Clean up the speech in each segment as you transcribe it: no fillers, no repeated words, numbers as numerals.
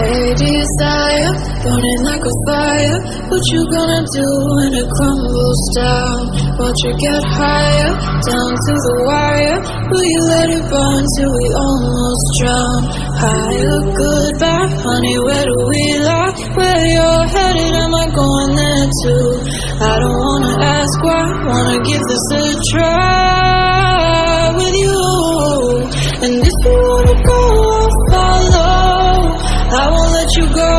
Hey desire, burning like a fire. What you gonna do when it crumbles down? Watch it get higher, down to the wire. Will you let it burn till we almost drown? Higher, goodbye, honey, where do we lie? Where you're headed, am I going there too? I don't wanna ask why, wanna give this a try with you. And if you wanna go, I'll follow. I won't let you go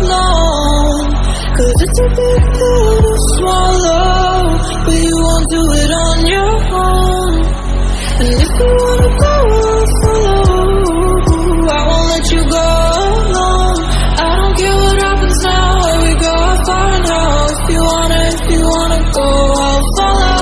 alone, 'cause it's a big pill to swallow, but you won't do it on your own. And if you wanna go, I'll follow. I won't let you go alone. I don't care what happens now, where we go, how far and how. If you wanna go, I'll follow.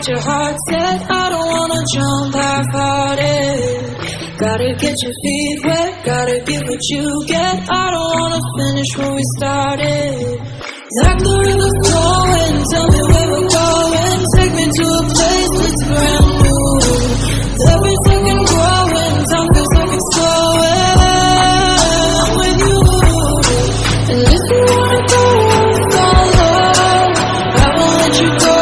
Your heart set, I don't wanna jump half-hearted. Gotta get your feet wet, gotta give what you get. I don't wanna finish where we started. Like the river flowing, tell me where we're going. Take me to a place that's brand new. Every second growing, time feels like it's slowing with you. And if you wanna go, I'll follow. I won't let you go.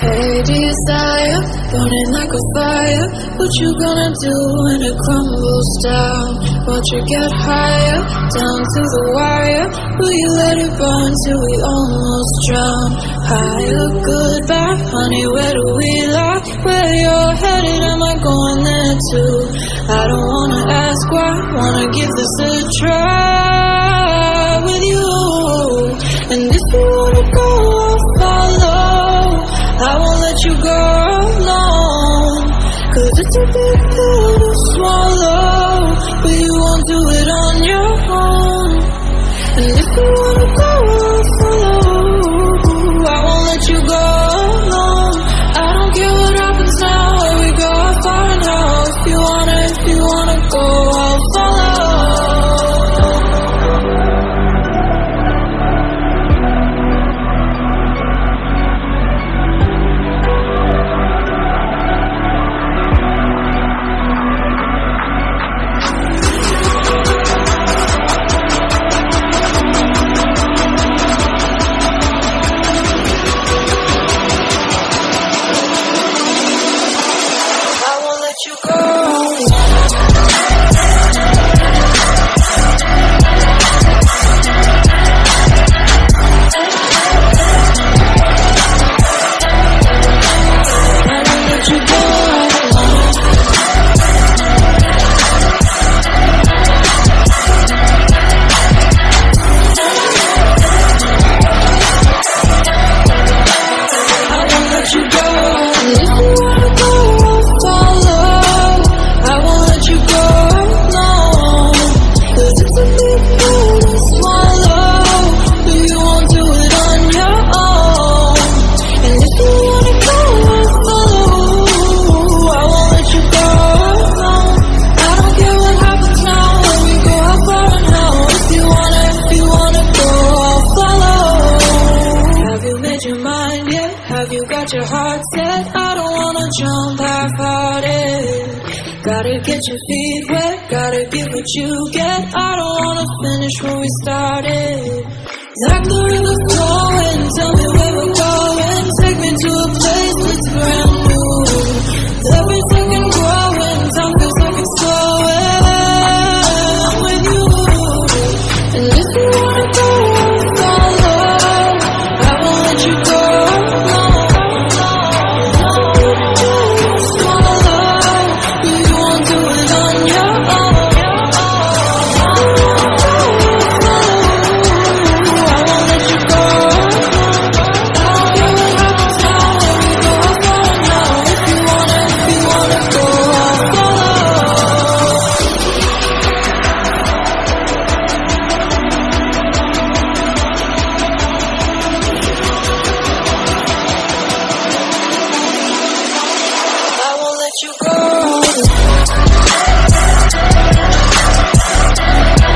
Hey desire, burning like a fire. What you gonna do when it crumbles down? Watch it get higher, down to the wire. Will you let it burn till we almost drown? Higher, goodbye, honey, where do we lie? Where you're headed, am I going there too? I don't wanna ask why, wanna give this a try with you. And if you wanna go, I'll follow. I won't let you go alone, 'cause it's a big pill to swallow, but you won't do it on your own. And I'm half-hearted. Gotta get your feet wet, gotta give what you get. I don't wanna finish where we started. Like the river flowing, tell me where we're going. Take me to a place that's grand.